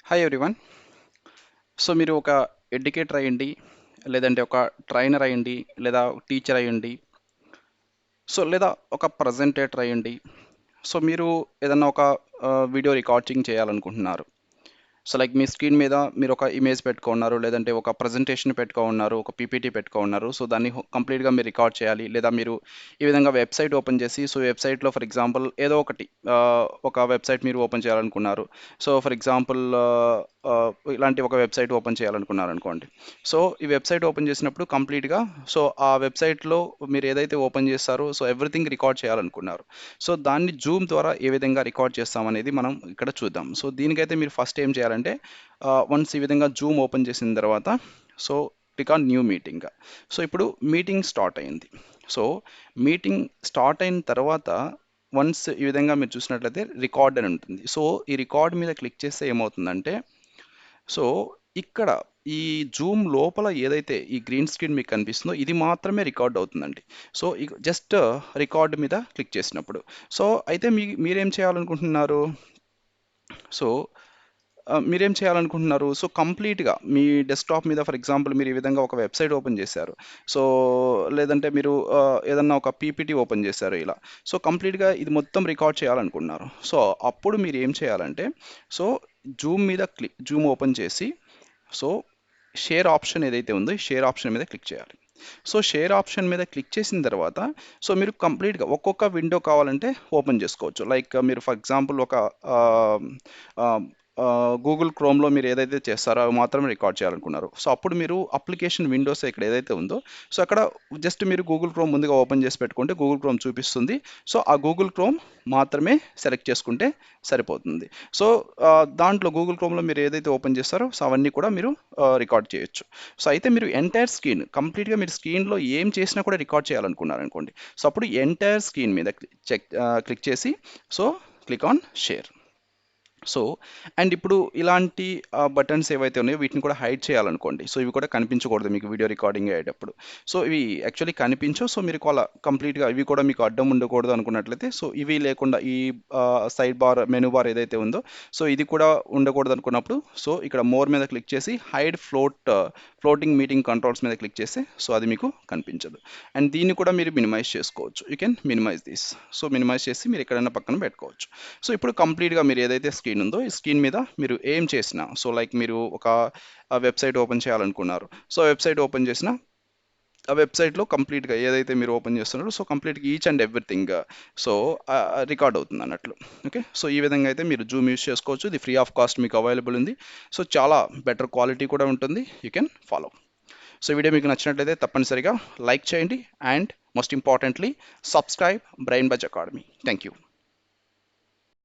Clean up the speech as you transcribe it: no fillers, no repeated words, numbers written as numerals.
Hi everyone. So మీరు ఒక educator అయ్యండి, లేదంటే ఒక ట్రైనర్ అయ్యండి, లేదా టీచర్ అయ్యండి, సో లేదా ఒక ప్రజెంటేటర్ అయ్యండి. సో మీరు ఏదన్నా ఒక వీడియో రికార్డింగ్ చేయాలనుకుంటున్నారు. సో లైక్ మీ స్క్రీన్ మీద మీరు ఒక ఇమేజ్ పెట్టుకున్నారు, లేదంటే ఒక ప్రజెంటేషన్ పెట్టుకున్నారు, ఒక పీపీటీ పెట్టుకున్నారు. సో దాన్ని కంప్లీట్గా మీరు రికార్డ్ చేయాలి, లేదా మీరు ఈ విధంగా వెబ్సైట్ ఓపెన్ చేసి, సో వెబ్సైట్లో ఫర్ ఎగ్జాంపుల్ ఏదో ఒకటి ఒక వెబ్సైట్ మీరు ఓపెన్ చేయాలనుకున్నారు. సో ఫర్ ఎగ్జాంపుల్ ఇలాంటి ఒక వెబ్సైట్ ఓపెన్ చేయాలనుకున్నారు అనుకోండి. సో ఈ వెబ్సైట్ ఓపెన్ చేసినప్పుడు కంప్లీట్గా, సో ఆ వెబ్సైట్లో మీరు ఏదైతే ఓపెన్ చేస్తారో, సో ఎవ్రీథింగ్ రికార్డ్ చేయాలనుకున్నారు. సో దాన్ని జూమ్ ద్వారా ఏ విధంగా రికార్డ్ చేస్తామనేది మనం ఇక్కడ చూద్దాం. సో దీనికైతే మీరు ఫస్ట్ ఏం చేయాలంటే, వన్స్ ఈ విధంగా జూమ్ ఓపెన్ చేసిన తర్వాత, so click on new meeting. So ఇప్పుడు మీటింగ్ స్టార్ట్ అయింది. సో మీటింగ్ స్టార్ట్ అయిన తర్వాత వన్స్ ఈ విధంగా మీరు చూసినట్లయితే రికార్డ్ అని ఉంటుంది. సో ఈ రికార్డ్ మీద క్లిక్ చేస్తే ఏమవుతుందంటే, సో ఇక్కడ ఈ జూమ్ లోపల ఏదైతే ఈ గ్రీన్ స్క్రీన్ మీకు కనిపిస్తుందో ఇది మాత్రమే రికార్డ్ అవుతుందండి. సో జస్ట్ రికార్డ్ మీద క్లిక్ చేసినప్పుడు, సో అయితే మీరేం చేయాలనుకుంటున్నారు? సో సో కంప్లీట్గా మీ డెస్క్టాప్ మీద ఫర్ ఎగ్జాంపుల్ మీరు ఈ విధంగా ఒక వెబ్సైట్ ఓపెన్ చేశారు. సో లేదంటే మీరు ఏదన్నా ఒక పీపీటీ ఓపెన్ చేశారు ఇలా. సో కంప్లీట్గా ఇది మొత్తం రికార్డ్ చేయాలనుకుంటున్నారు. సో అప్పుడు మీరు ఏం చేయాలంటే, సో జూమ్ ఓపెన్ చేసి, సో షేర్ ఆప్షన్ ఏదైతే ఉందో ఈ షేర్ ఆప్షన్ మీద క్లిక్ చేయాలి. సో షేర్ ఆప్షన్ మీద క్లిక్ చేసిన తర్వాత, సో మీరు కంప్లీట్గా ఒక్కొక్క విండో కావాలంటే ఓపెన్ చేసుకోవచ్చు. లైక్ మీరు ఫర్ ఎగ్జాంపుల్ ఒక గూగుల్ క్రోమ్లో మీరు ఏదైతే చేస్తారో అవి మాత్రమే రికార్డ్ చేయాలనుకున్నారు. సో అప్పుడు మీరు అప్లికేషన్ విండోస్ ఇక్కడ ఏదైతే ఉందో, సో అక్కడ జస్ట్ మీరు గూగుల్ క్రోమ్ ముందుగా ఓపెన్ చేసి పెట్టుకుంటే గూగుల్ క్రోమ్ చూపిస్తుంది. సో ఆ గూగుల్ క్రోమ్ మాత్రమే సెలెక్ట్ చేసుకుంటే సరిపోతుంది. సో దాంట్లో గూగుల్ క్రోమ్లో మీరు ఏదైతే ఓపెన్ చేస్తారో సో అవన్నీ కూడా మీరు రికార్డ్ చేయొచ్చు. సో అయితే మీరు ఎంటైర్ స్క్రీన్ కంప్లీట్గా మీరు స్క్రీన్లో ఏం చేసినా కూడా రికార్డ్ చేయాలనుకున్నారు అనుకోండి. సో అప్పుడు ఎంటైర్ స్క్రీన్ మీద క్లిక్ చేసి, so click on share. So and ఇప్పుడు ఇలాంటి బటన్స్ ఏవైతే ఉన్నాయో వీటిని కూడా హైడ్ చేయాలనుకోండి. సో ఇవి కూడా కనిపించకూడదు మీకు వీడియో రికార్డింగ్ అయ్యేటప్పుడు. సో ఇవి యాక్చువల్లీ కనిపించవు. సో మీరు అలా కంప్లీట్గా ఇవి కూడా మీకు అడ్డం ఉండకూడదు అనుకున్నట్లయితే, సో ఇవి లేకుండా ఈ సైడ్ బార్ మెనూ బార్ ఏదైతే ఉందో, సో ఇది కూడా ఉండకూడదు అనుకున్నప్పుడు, సో ఇక్కడ మోర్ మీద క్లిక్ చేసి హైడ్ ఫ్లోటింగ్ మీటింగ్ కంట్రోల్స్ మీద క్లిక్ చేస్తే సో అది మీకు కనిపించదు. అండ్ దీన్ని కూడా మీరు మినిమైజ్ చేసుకోవచ్చు. You can minimize this. So minimize చేసి మీరు ఎక్కడైనా పక్కన పెట్టుకోవచ్చు. సో ఇప్పుడు కంప్లీట్గా మీరు ఏదైతే స్క్రీన్ ఉందో ఈ స్క్రీన్ మీద మీరు ఏం చేసినా, సో లైక్ మీరు ఒక వెబ్సైట్ ఓపెన్ చేయాలనుకున్నారు. సో వెబ్సైట్ ఓపెన్ చేసిన ఆ వెబ్సైట్లో కంప్లీట్గా ఏదైతే మీరు ఓపెన్ చేస్తున్నారో సో కంప్లీట్గా each and everything so record అవుతుంది అన్నట్లు. ఓకే, సో ఈ విధంగా అయితే మీరు జూమ్ యూస్ చేసుకోవచ్చు. ఇది ఫ్రీ ఆఫ్ కాస్ట్ మీకు అవైలబుల్ ఉంది. సో చాలా బెటర్ క్వాలిటీ కూడా ఉంటుంది. You can follow. So video మీకు నచ్చినట్లయితే తప్పనిసరిగా లైక్ చేయండి and most importantly subscribe brain buzz academy. Thank you.